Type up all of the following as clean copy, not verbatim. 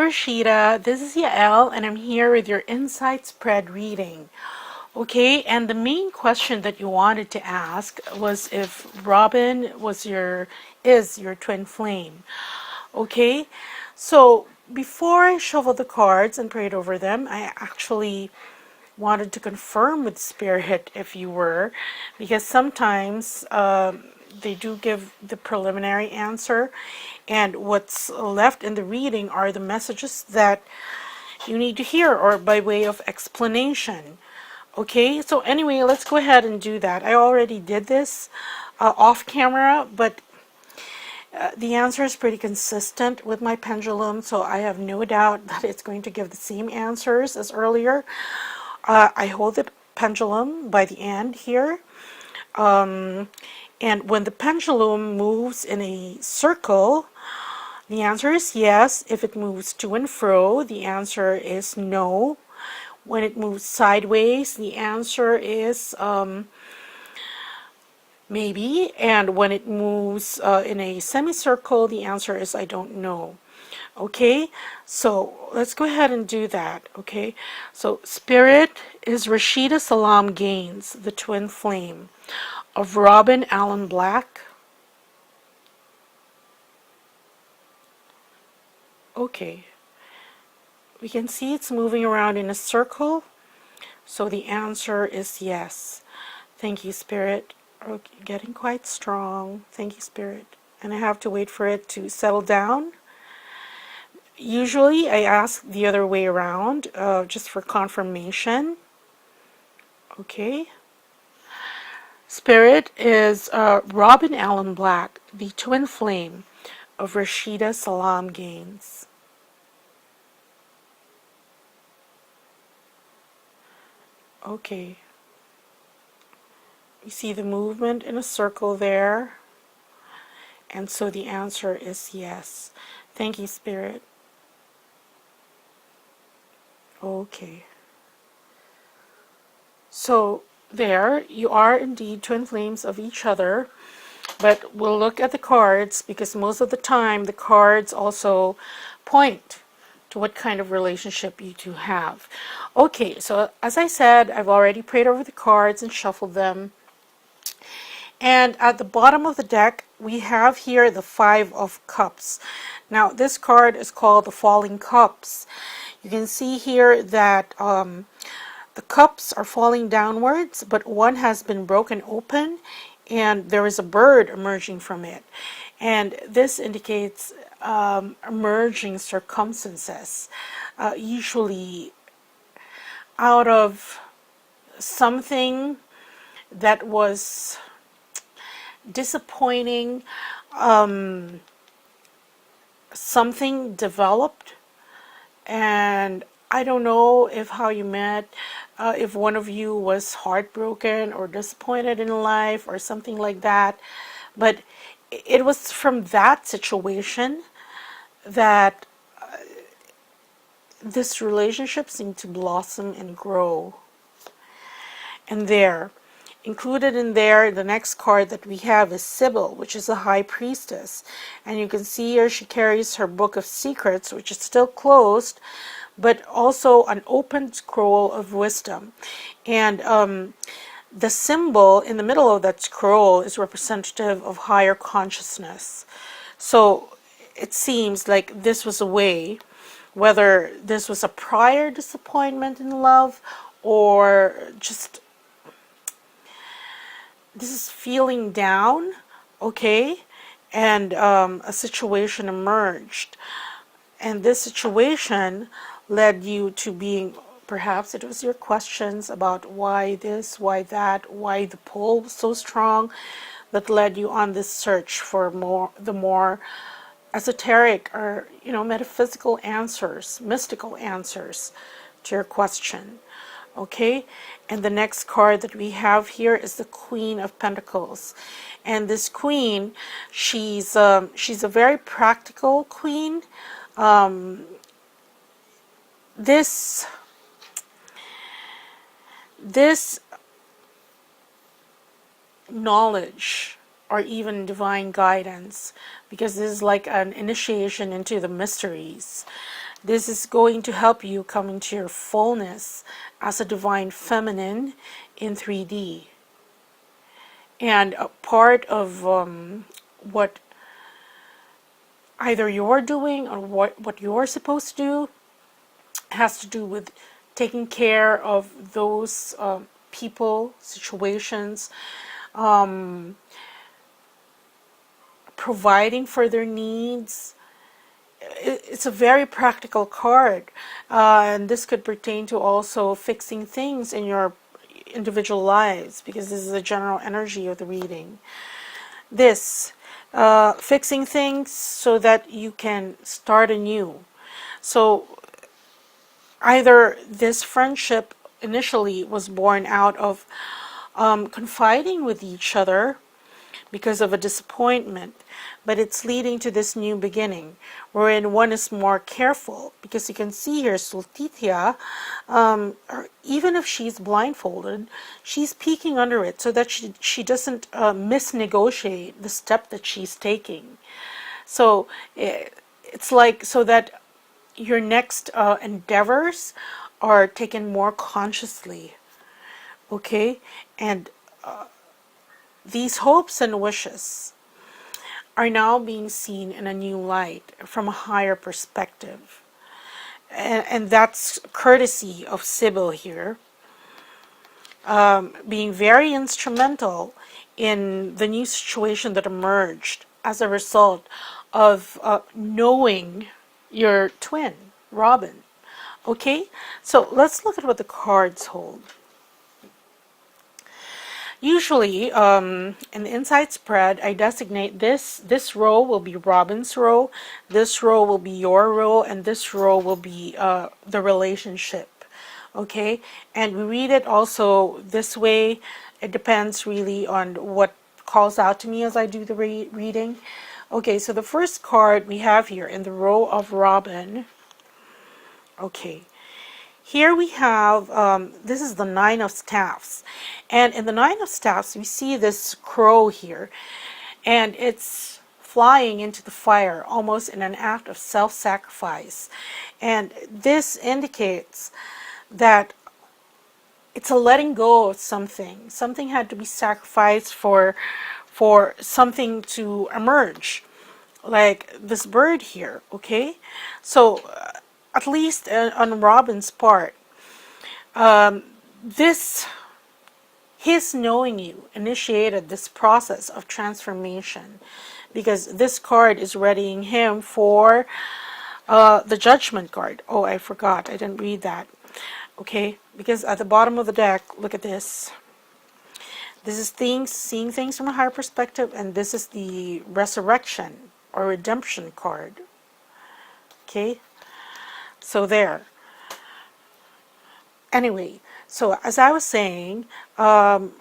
Rasheeda. This is Yael, and I'm here with your Insight Spread reading. Okay, and the main question that you wanted to ask was if Robin is your twin flame. Okay, so before I shuffled the cards and prayed over them, I actually wanted to confirm with Spirit if you were, because sometimes they do give the preliminary answer, and what's left in the reading are the messages that you need to hear or by way of explanation. Okay, so anyway, let's go ahead and do that. I already did this off camera, but the answer is pretty consistent with my pendulum, so I have no doubt that it's going to give the same answers as earlier. I hold the pendulum by the end here, and when the pendulum moves in a circle, the answer is yes. If it moves to and fro, the answer is no. When it moves sideways, the answer is maybe. And when it moves in a semicircle, the answer is I don't know. Okay, so let's go ahead and do that. Okay, so Spirit is Rasheeda Salam Gaines, the twin flame of Robin Allen Black. Okay, we can see it's moving around in a circle, so the answer is yes. Thank you, Spirit. Okay, getting quite strong. Thank you, Spirit. And I have to wait for it to settle down. Usually I ask the other way around, just for confirmation. Okay. Spirit is Robin Allen Black, the twin flame of Rasheeda Salam Gaines. Okay. You see the movement in a circle there. And so the answer is yes. Thank you, Spirit. Okay. So there, you are indeed twin flames of each other. But we'll look at the cards because most of the time the cards also point to what kind of relationship you two have. Okay, so as I said, I've already prayed over the cards and shuffled them. And at the bottom of the deck, we have here the Five of Cups. Now, this card is called the Falling Cups. You can see here that the cups are falling downwards, but one has been broken open and there is a bird emerging from it. And this indicates emerging circumstances, usually out of something that was disappointing, something developed, and I don't know if how you met, if one of you was heartbroken or disappointed in life or something like that, but it was from that situation that this relationship seemed to blossom and grow. And there, included in there, the next card that we have is Sybil, which is a high priestess. And you can see here she carries her book of secrets, which is still closed, but also an open scroll of wisdom. And the symbol in the middle of that scroll is representative of higher consciousness. So it seems like this was a way, whether this was a prior disappointment in love or just this is feeling down, okay, and a situation emerged, and this situation led you to being, perhaps it was your questions about why this, why that, why the pull was so strong, that led you on this search for the more esoteric or metaphysical answers, mystical answers to your question. Okay, and the next card that we have here is the Queen of Pentacles, and this queen, she's a very practical queen. This knowledge or even divine guidance, because this is like an initiation into the mysteries, This is going to help you come into your fullness as a divine feminine in 3D. And a part of what either you're doing or what you're supposed to do has to do with taking care of those people, situations, providing for their needs. It's a very practical card, and this could pertain to also fixing things in your individual lives, because this is the general energy of the reading. This, fixing things so that you can start anew. So either this friendship initially was born out of confiding with each other because of a disappointment, but it's leading to this new beginning wherein one is more careful, because you can see here Sultithia, even if she's blindfolded, she's peeking under it so that she doesn't misnegotiate the step that she's taking. So it's like so that your next endeavors are taken more consciously, okay? And these hopes and wishes are now being seen in a new light from a higher perspective. And that's courtesy of Sybil here, being very instrumental in the new situation that emerged as a result of knowing your twin, Robin. Okay, so let's look at what the cards hold. Usually, in the inside spread, I designate this row will be Robin's row, this row will be your row, and this row will be the relationship. Okay, and we read it also this way. It depends really on what calls out to me as I do the reading. Okay, so the first card we have here in the row of Robin. Okay, here we have, this is the Nine of Staffs. And in the Nine of Staffs, we see this crow here. And it's flying into the fire, almost in an act of self-sacrifice. And this indicates that it's a letting go of something. Something had to be sacrificed for something to emerge. Like this bird here, okay? So at least on Robin's part, this his knowing you initiated this process of transformation, because this card is readying him for the Judgment card. Oh, I forgot, I didn't read that. Okay, because at the bottom of the deck, look at this. This is seeing things from a higher perspective, and this is the Resurrection or Redemption card. Okay, so there. Anyway, so as I was saying, there,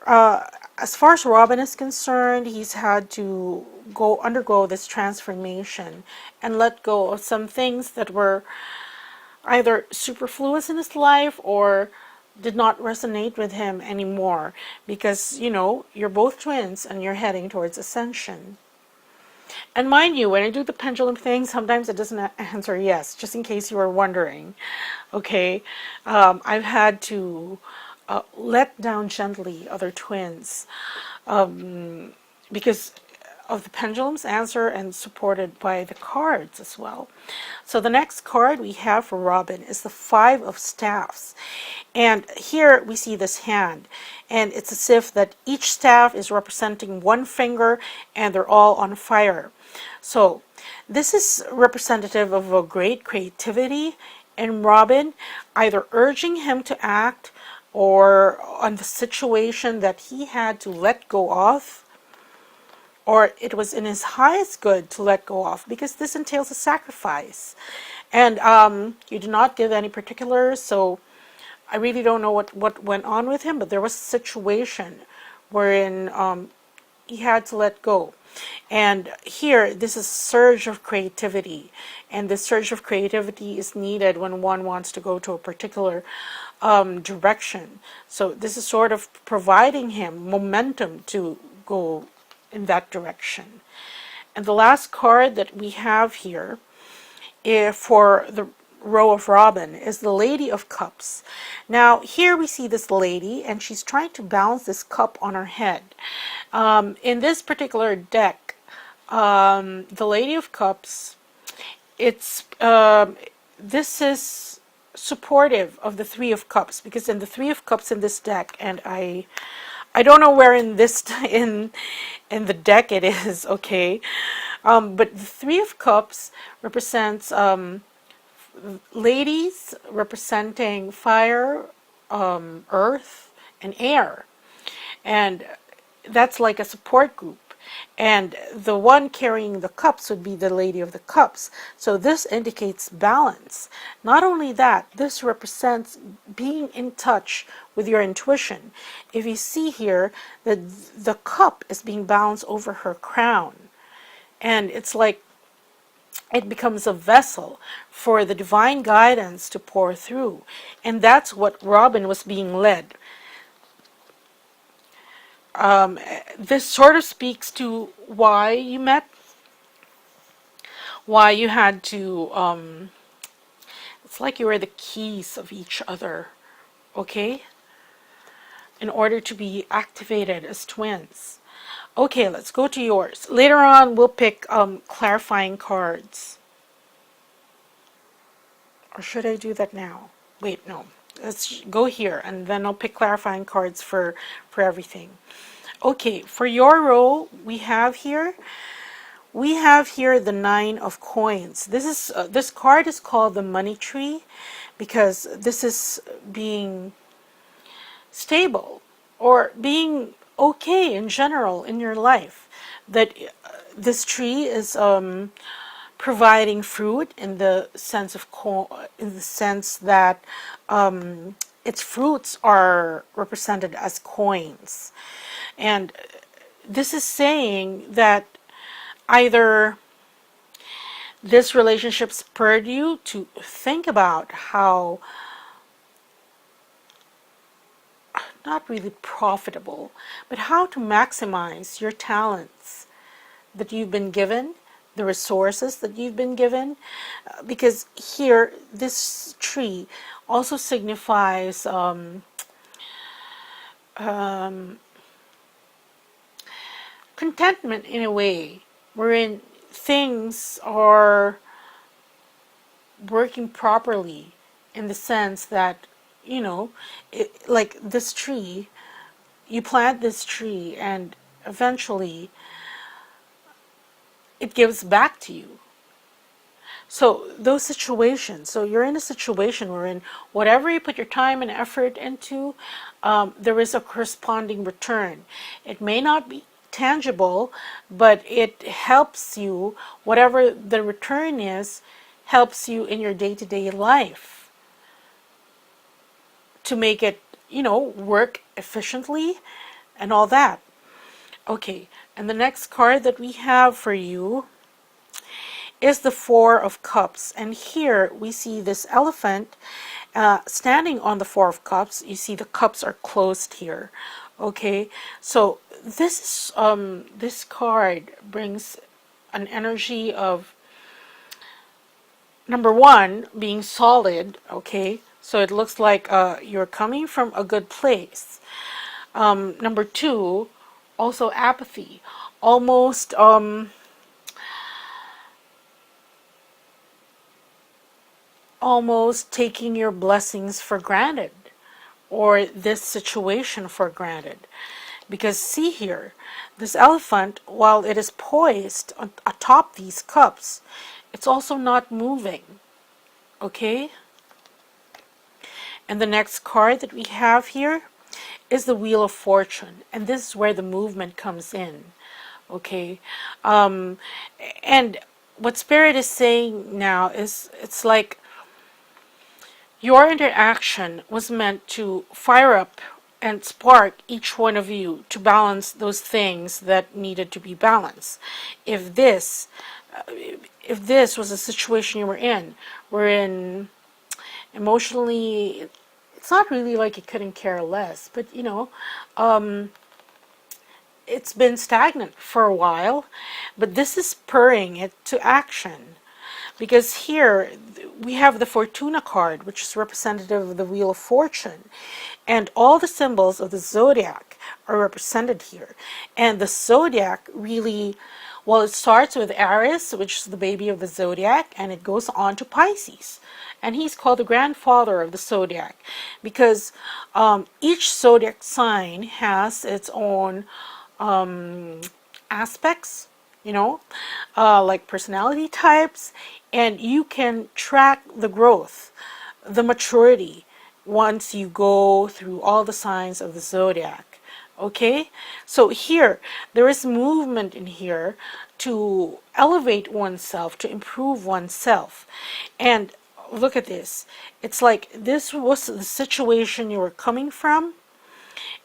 as far as Robin is concerned, he's had to undergo this transformation and let go of some things that were either superfluous in his life or did not resonate with him anymore, because you're both twins and you're heading towards ascension. And mind you, when I do the pendulum thing, sometimes it doesn't answer yes, just in case you were wondering. Okay, I've had to let down gently other twins because of the pendulum's answer, and supported by the cards as well. So the next card we have for Robin is the Five of Staffs. And here we see this hand, and it's as if that each staff is representing one finger and they're all on fire. So this is representative of a great creativity in Robin, either urging him to act or on the situation that he had to let go of, or it was in his highest good to let go of, because this entails a sacrifice. And you do not give any particulars, so I really don't know what went on with him, but there was a situation wherein he had to let go. And here, this is a surge of creativity, and this surge of creativity is needed when one wants to go to a particular direction. So this is sort of providing him momentum to go in that direction. And the last card that we have here for the row of Robin is the Lady of Cups. Now here we see this lady and she's trying to balance this cup on her head. In this particular deck, the Lady of Cups, it's this is supportive of the Three of Cups, because in the Three of Cups in this deck, and I don't know where in this in the deck it is, okay, but the Three of Cups represents ladies representing fire, earth, and air, and that's like a support group. And the one carrying the cups would be the Lady of the Cups. So this indicates balance. Not only that, this represents being in touch with your intuition. If you see here, the cup is being balanced over her crown. And it's like it becomes a vessel for the divine guidance to pour through. And that's what Robin was being led. This sort of speaks to why you met, why you had to, it's like you were the keys of each other, okay? In order to be activated as twins. Okay, let's go to yours. Later on, we'll pick clarifying cards. Or should I do that now? Wait, no. Let's go here, and then I'll pick clarifying cards for everything. Okay, for your row, we have here the Nine of Coins. This card is called the Money Tree because this is being stable or being okay in general in your life. That this tree is providing fruit in the sense of that its fruits are represented as coins, and this is saying that either this relationship spurred you to think about how not really profitable, but how to maximize your talents that you've been given, the resources that you've been given, because here this tree also signifies contentment in a way, wherein things are working properly in the sense that, like this tree, you plant this tree and eventually it gives back to you. So those situations, so you're in a situation wherein whatever you put your time and effort into, there is a corresponding return. It may not be tangible, but it helps you, whatever the return is, helps you in your day-to-day life to make it, work efficiently and all that. Okay, and the next card that we have for you is the Four of Cups. And here we see this elephant standing on the Four of Cups. You see the cups are closed here. Okay, so this card brings an energy of, number one, being solid. Okay, so it looks like you're coming from a good place. Number two, also apathy, almost taking your blessings for granted, or this situation for granted. Because see here, this elephant, while it is poised atop these cups, it's also not moving. Okay? And the next card that we have here is the Wheel of Fortune. And this is where the movement comes in. Okay? And what Spirit is saying now is, it's like your interaction was meant to fire up and spark each one of you to balance those things that needed to be balanced. If this was a situation you were in, wherein emotionally, it's not really like you couldn't care less, but it's been stagnant for a while, but this is spurring it to action. Because here we have the Fortuna card, which is representative of the Wheel of Fortune, and all the symbols of the zodiac are represented here. And the zodiac really, well, it starts with Aries, which is the baby of the zodiac, and it goes on to Pisces. And he's called the grandfather of the zodiac because each zodiac sign has its own aspects, you know, like personality types, and you can track the growth, the maturity, once you go through all the signs of the zodiac. Okay, so here there is movement in here to elevate oneself, to improve oneself. And look at this, it's like this was the situation you were coming from,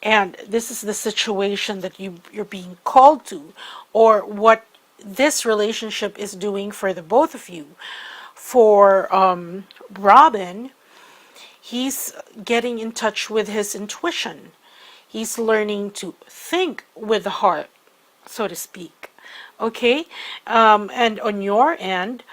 and this is the situation that you're being called to, or what this relationship is doing for the both of you. For Robin, he's getting in touch with his intuition. He's learning to think with the heart, so to speak. Okay, and on your end,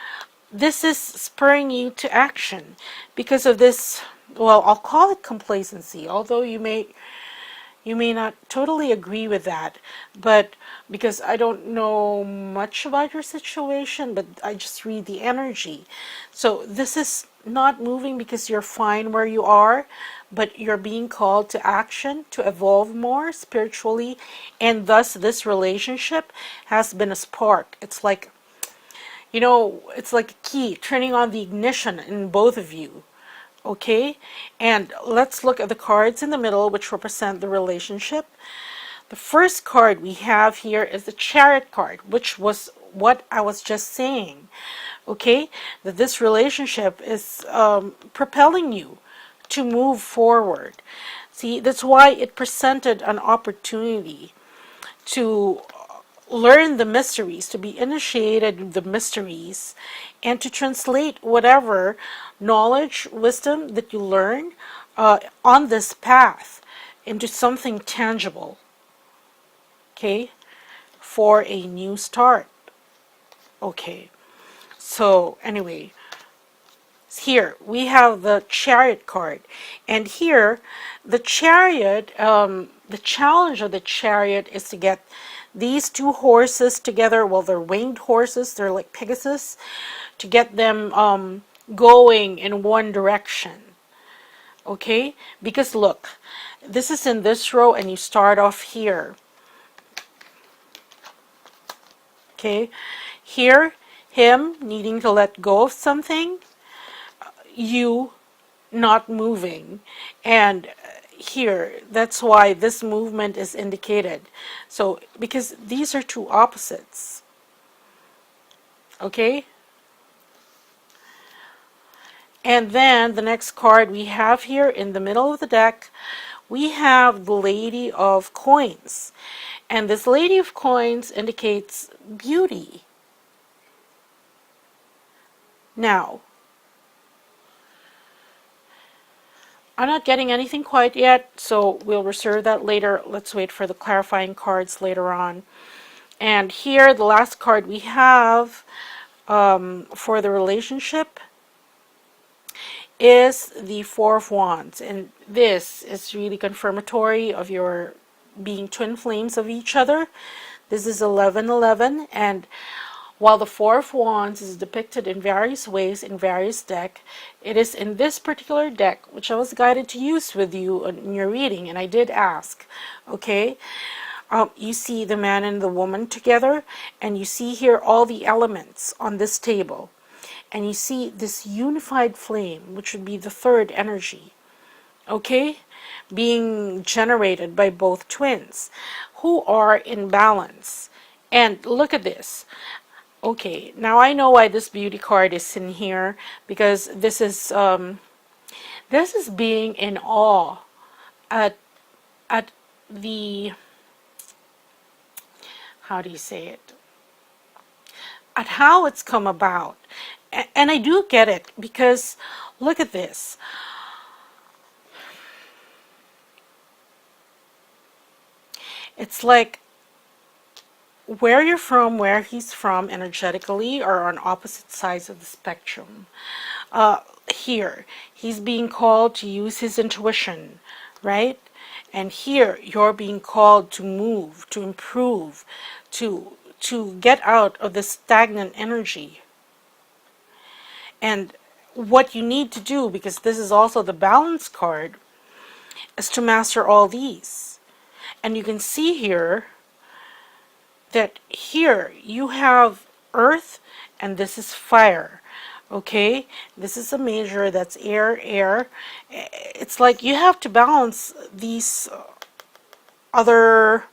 this is spurring you to action because of this, well, I'll call it complacency, although you may not totally agree with that, but because I don't know much about your situation, but I just read the energy. So this is not moving because you're fine where you are, but you're being called to action, to evolve more spiritually, and thus this relationship has been a spark. It's like, it's like a key, turning on the ignition in both of you. Okay, and let's look at the cards in the middle, which represent the relationship. The first card we have here is the Chariot card, which was what I was just saying. Okay, that this relationship is propelling you to move forward. See, that's why it presented an opportunity to learn the mysteries, to be initiated in the mysteries, and to translate whatever knowledge, wisdom that you learn on this path into something tangible, okay, for a new start. Okay, so anyway, here we have the Chariot card, and here the Chariot, the challenge of the Chariot is to get these two horses together. Well, they're winged horses, they're like Pegasus, to get them going in one direction. Okay, because look, this is in this row and you start off here. Okay, here, him needing to let go of something, you not moving, and here that's why this movement is indicated. So because these are two opposites. Okay, and then the next card we have here in the middle of the deck, we have the Lady of Coins, and this Lady of Coins indicates beauty. Now, I'm not getting anything quite yet, so we'll reserve that later. Let's wait for the clarifying cards later on. And here, the last card we have for the relationship is the Four of Wands. And this is really confirmatory of your being twin flames of each other. This is 1111, and while the Four of Wands is depicted in various ways in various decks, it is in this particular deck, which I was guided to use with you in your reading, and I did ask, okay? You see the man and the woman together, and you see here all the elements on this table. And you see this unified flame, which would be the third energy, okay? Being generated by both twins who are in balance. And look at this. Okay, now I know why this beauty card is in here, because this is being in awe at the, how do you say it, at how it's come about. And I do get it, because look at this. It's like where you're from, where he's from energetically are on opposite sides of the spectrum. Here, he's being called to use his intuition, right? And here, you're being called to move, to improve, to get out of the stagnant energy. And what you need to do, because this is also the balance card, is to master all these. And you can see here that here you have earth and this is fire. Okay, this is a major, that's air, air. It's like you have to balance these other,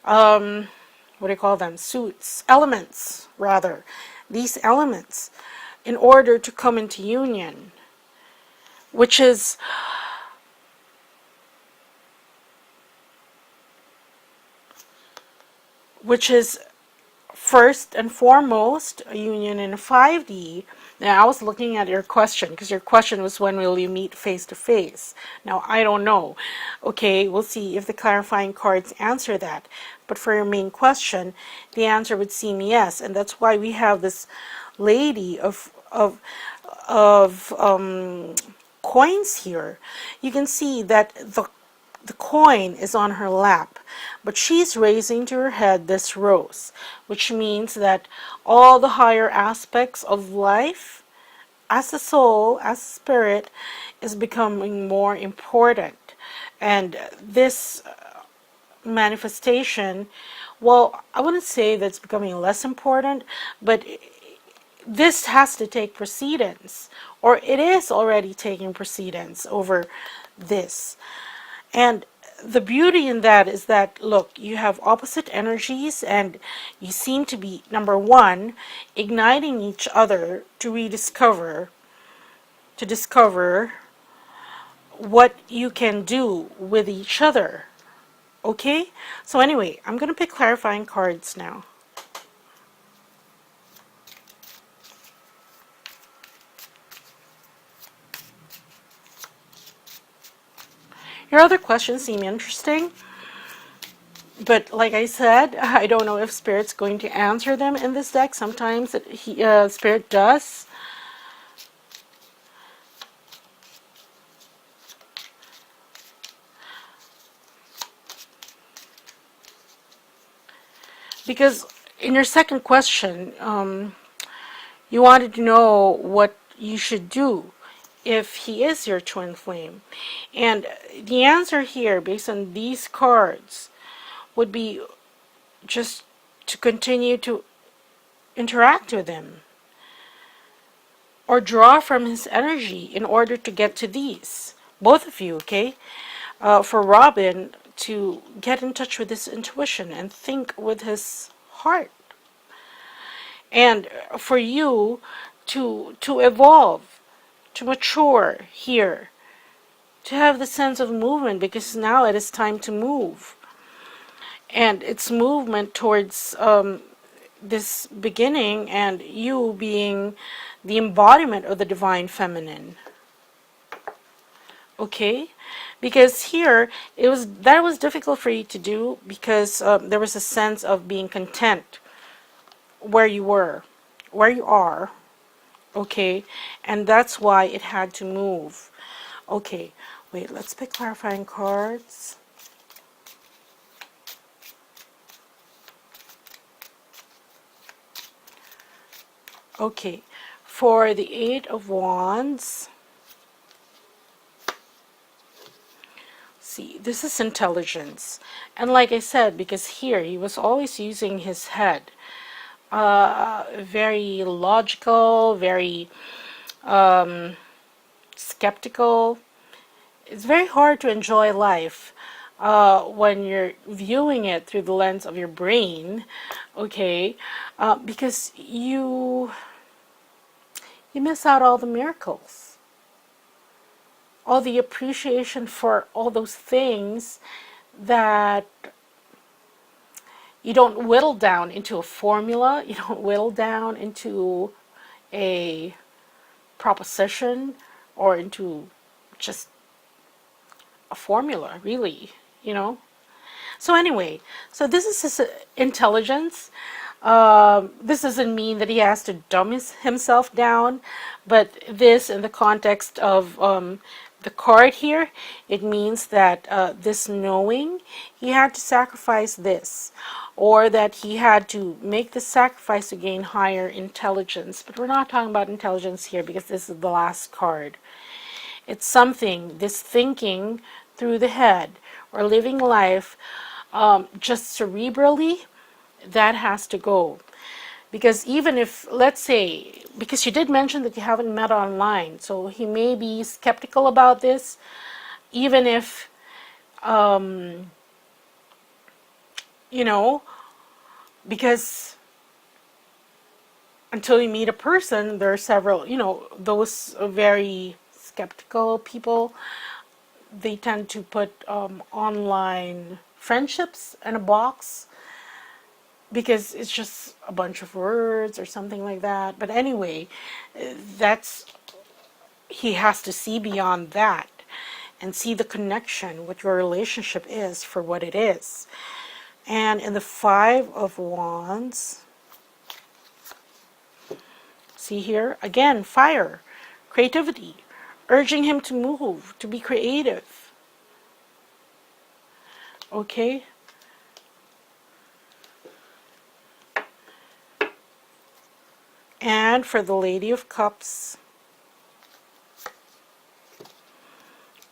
what do you call them? Suits, elements, rather. These elements in order to come into union, which is first and foremost a union in 5D. Now I was looking at your question because your question was when will you meet face to face. Now I don't know. Okay, we'll see if the clarifying cards answer that. But for your main question, the answer would seem yes, and that's why we have this lady of coins here. You can see that the coin is on her lap, but she's raising to her head this rose, which means that all the higher aspects of life, as a soul, as a spirit, is becoming more important. And this manifestation, well, I wouldn't say that's becoming less important, but this has to take precedence, or it is already taking precedence over this. And the beauty in that is that, look, you have opposite energies and you seem to be, number one, igniting each other to rediscover, to discover what you can do with each other. Okay? So anyway, I'm going to pick clarifying cards now. Your other questions seem interesting, but like I said, I don't know if Spirit's going to answer them in this deck. Sometimes Spirit does. Because in your second question, you wanted to know what you should do if he is your twin flame. And the answer here, based on these cards, would be just to continue to interact with him or draw from his energy in order to get to these. Both of you, okay? For Robin to get in touch with his intuition and think with his heart. And for you to evolve, to mature here, to have the sense of movement, because now it is time to move. And it's movement towards this beginning and you being the embodiment of the divine feminine. Okay? Because here that was difficult for you to do because there was a sense of being content where you were, where you are. Okay? And that's why it had to move. Okay, wait, let's pick clarifying cards. Okay, for the Eight of Wands, see, this is intelligence. And like I said, because here he was always using his head. Very logical, very skeptical. It's very hard to enjoy life when you're viewing it through the lens of your brain, okay? Because you miss out all the miracles, all the appreciation for all those things that you don't whittle down into a formula, you don't whittle down into a proposition or into just a formula, really, you know. So anyway, so this is his intelligence. This doesn't mean that he has to dumb himself down, but this, in the context of the card here, it means that this knowing he had to sacrifice this, or that he had to make the sacrifice to gain higher intelligence. But we're not talking about intelligence here because this is the last card. It's something, this thinking through the head or living life just cerebrally, that has to go. Because even if, let's say, because you did mention that you haven't met online, so he may be skeptical about this, even if, you know, because until you meet a person, there are several, those very skeptical people, they tend to put online friendships in a box because it's just a bunch of words or something like that. But anyway, that's, he has to see beyond that and see the connection, what your relationship is for what it is. And in the Five of Wands, see here, again, fire, creativity, urging him to move, to be creative. Okay? And for the Lady of Cups,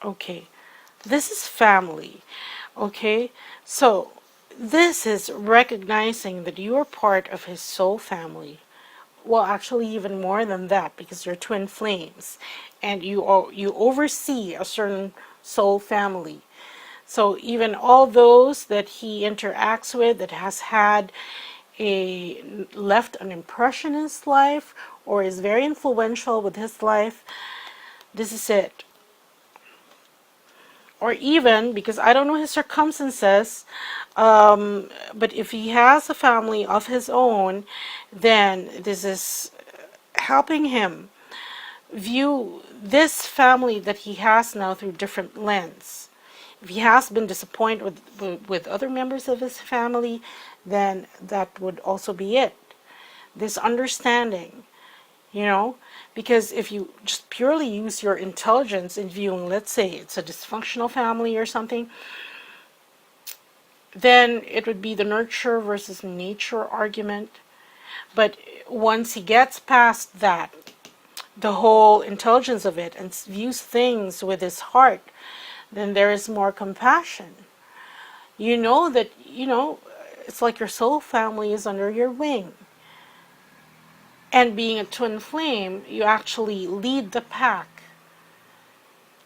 okay, this is family. Okay, so this is recognizing that you are part of his soul family. Well, actually, even more than that, because you're twin flames, and you oversee a certain soul family. So even all those that he interacts with, that has had left an impression in his life, or is very influential with his life, this is it. Or even, because I don't know his circumstances, but if he has a family of his own, then this is helping him view this family that he has now through different lens. If he has been disappointed with other members of his family, then that would also be it. This understanding, because if you just purely use your intelligence in viewing, let's say it's a dysfunctional family or something, then it would be the nurture versus nature argument. But once he gets past that, the whole intelligence of it, and views things with his heart, then there is more compassion. You know that, it's like your soul family is under your wing. And being a twin flame, you actually lead the pack.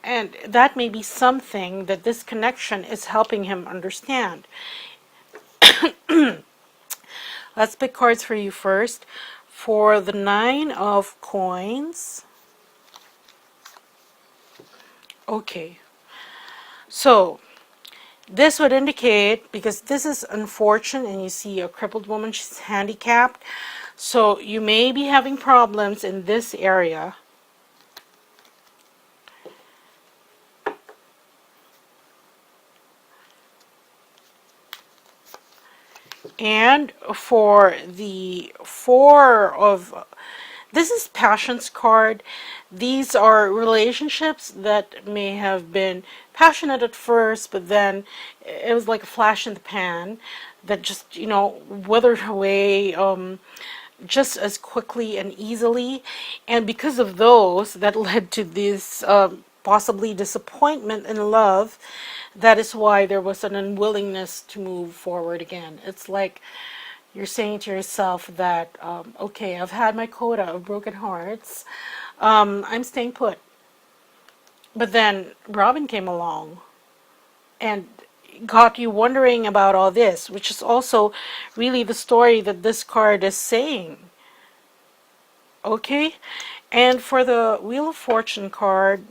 And that may be something that this connection is helping him understand. Let's pick cards for you first. For the Nine of Coins. Okay. So, this would indicate, because this is unfortunate, and you see a crippled woman, she's handicapped. So, you may be having problems in this area. And for the Four of, this is Passion's card. These are relationships that may have been passionate at first, but then it was like a flash in the pan that just, withered away just as quickly and easily. And because of those, that led to this possibly disappointment in love. That is why there was an unwillingness to move forward again. It's like you're saying to yourself that, okay, I've had my quota of broken hearts. I'm staying put. But then Robin came along and got you wondering about all this, which is also really the story that this card is saying. Okay? And for the Wheel of Fortune card,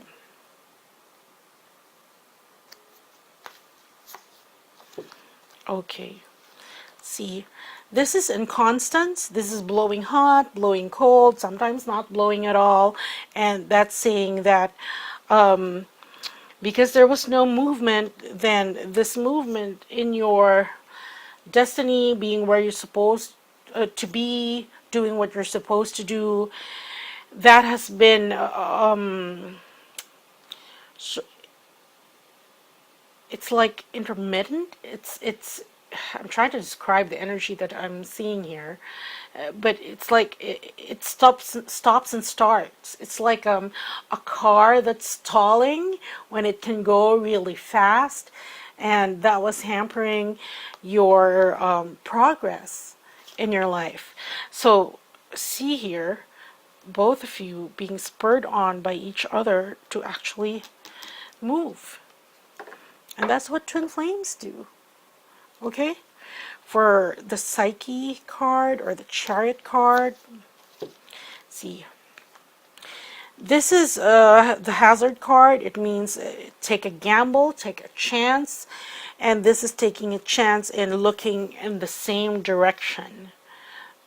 okay, see, this is inconstance. This is blowing hot, blowing cold, sometimes not blowing at all. And that's saying that Because there was no movement, then this movement in your destiny, being where you're supposed to be, doing what you're supposed to do, that has been it's like intermittent. It's I'm trying to describe the energy that I'm seeing here, but it's like it stops and starts. It's like a car that's stalling when it can go really fast, and that was hampering your progress in your life. So see here, both of you being spurred on by each other to actually move. And that's what twin flames do. Okay? For the Psyche card or the Chariot card, see. This is the Hazard card. It means take a gamble, take a chance. And this is taking a chance in looking in the same direction.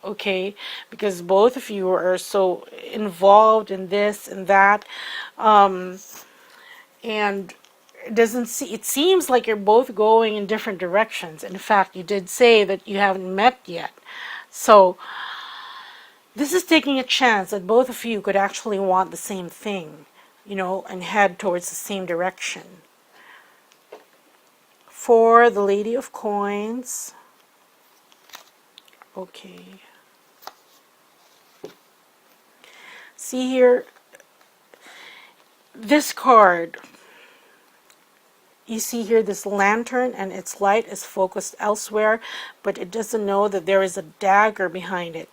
Okay? Because both of you are so involved in this and that. And it seems like you're both going in different directions. In fact, you did say that you haven't met yet. So this is taking a chance that both of you could actually want the same thing, and head towards the same direction. For the Lady of Coins, okay. See here, this card, you see here this lantern and its light is focused elsewhere, but it doesn't know that there is a dagger behind it.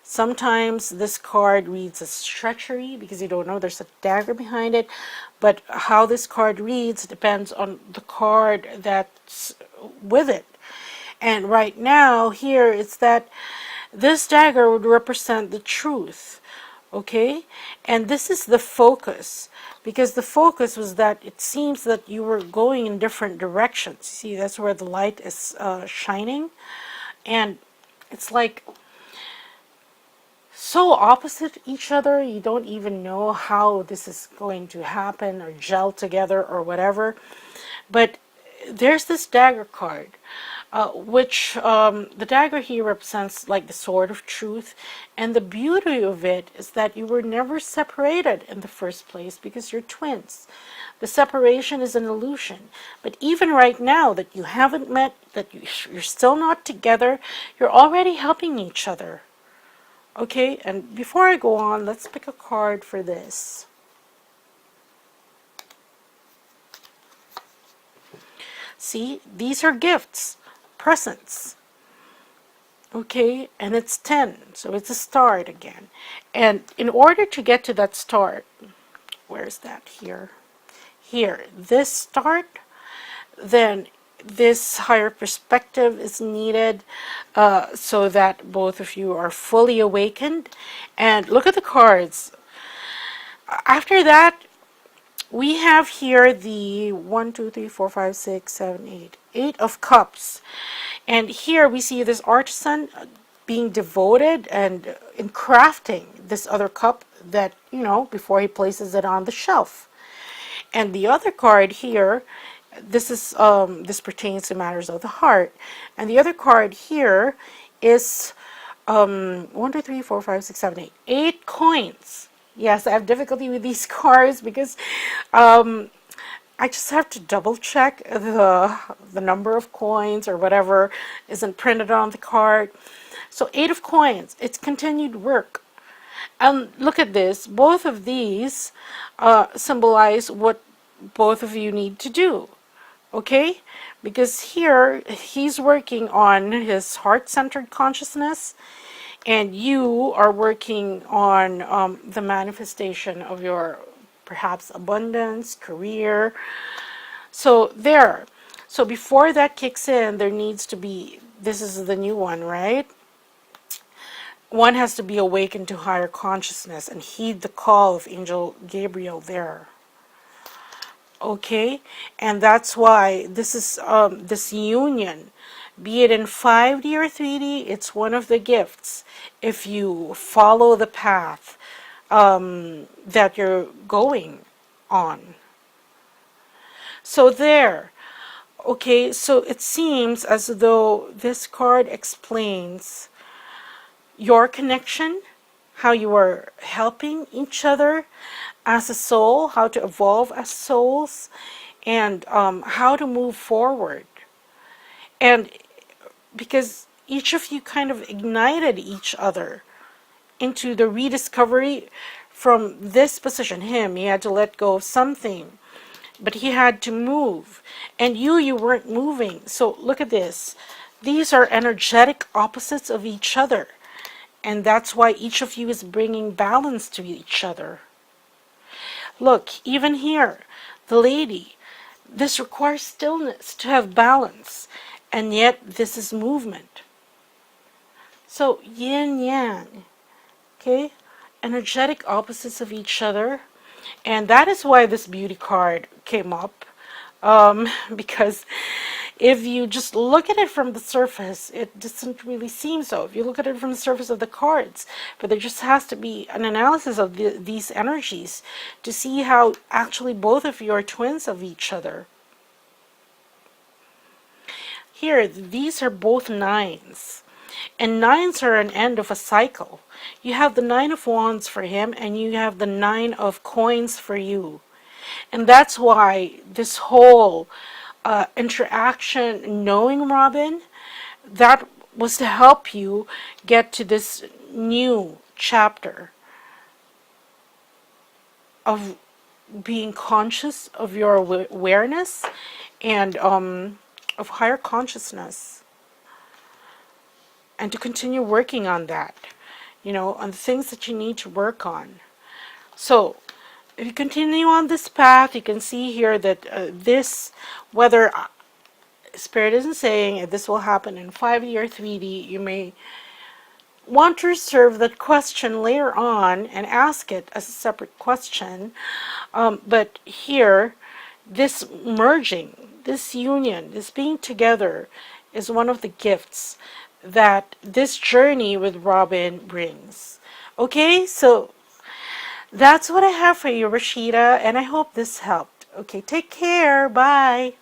Sometimes this card reads as treachery because you don't know there's a dagger behind it, but how this card reads depends on the card that's with it. And right now here it's that this dagger would represent the truth. Okay? And this is the focus, because the focus was that it seems that you were going in different directions. See, that's where the light is shining, and it's like so opposite each other, you don't even know how this is going to happen or gel together or whatever. But there's this dagger card, which the dagger here represents like the sword of truth. And the beauty of it is that you were never separated in the first place because you're twins. The separation is an illusion. But even right now that you haven't met, that you're still not together, you're already helping each other. Okay, and before I go on, let's pick a card for this. See, these are gifts, presents. Okay, and it's 10, so it's a start again. And in order to get to that start, where's that here? Here, this start, then this higher perspective is needed so that both of you are fully awakened. And look at the cards. After that, we have here the 1, 2, 3, 4, 5, 6, 7, 8. 8 of Cups. And here we see this artisan being devoted and in crafting this other cup that, before he places it on the shelf. And the other card here, this pertains to matters of the heart. And the other card here is 1, 2, 3, 4, 5, 6, 7, 8. 8 coins. Yes, I have difficulty with these cards because I just have to double check the number of coins or whatever isn't printed on the card. So 8 of coins, it's continued work. And look at this, both of these symbolize what both of you need to do. Okay? Because here he's working on his heart-centered consciousness, and you are working on the manifestation of your perhaps abundance, career. So there. So before that kicks in, there needs to be, this is the new one, right? One has to be awakened to higher consciousness and heed the call of Angel Gabriel there. Okay? And that's why this is this union, be it in 5D or 3D, it's one of the gifts if you follow the path that you're going on. So there. Okay, so it seems as though this card explains your connection, how you are helping each other as a soul, how to evolve as souls, and how to move forward. And because each of you kind of ignited each other into the rediscovery from this position. He had to let go of something, but he had to move. And you weren't moving. So look at this. These are energetic opposites of each other. And that's why each of you is bringing balance to each other. Look, even here, the lady, this requires stillness to have balance. And yet this is movement. So yin yang, okay? Energetic opposites of each other. And that is why this beauty card came up. Because if you just look at it from the surface, it doesn't really seem so. If you look at it from the surface of the cards, but there just has to be an analysis of these energies to see how actually both of you are twins of each other. Here, these are both nines. And nines are an end of a cycle. You have the Nine of Wands for him, and you have the Nine of Coins for you. And that's why this whole interaction, knowing Robin, that was to help you get to this new chapter of being conscious of your awareness and of higher consciousness, and to continue working on that, on the things that you need to work on. So if you continue on this path, you can see here that whether Spirit isn't saying this will happen in 5D or 3D, you may want to reserve that question later on and ask it as a separate question. But here, this merging, this union, this being together is one of the gifts that this journey with Robin brings. Okay, so that's what I have for you, Rasheeda, and I hope this helped. Okay, take care. Bye.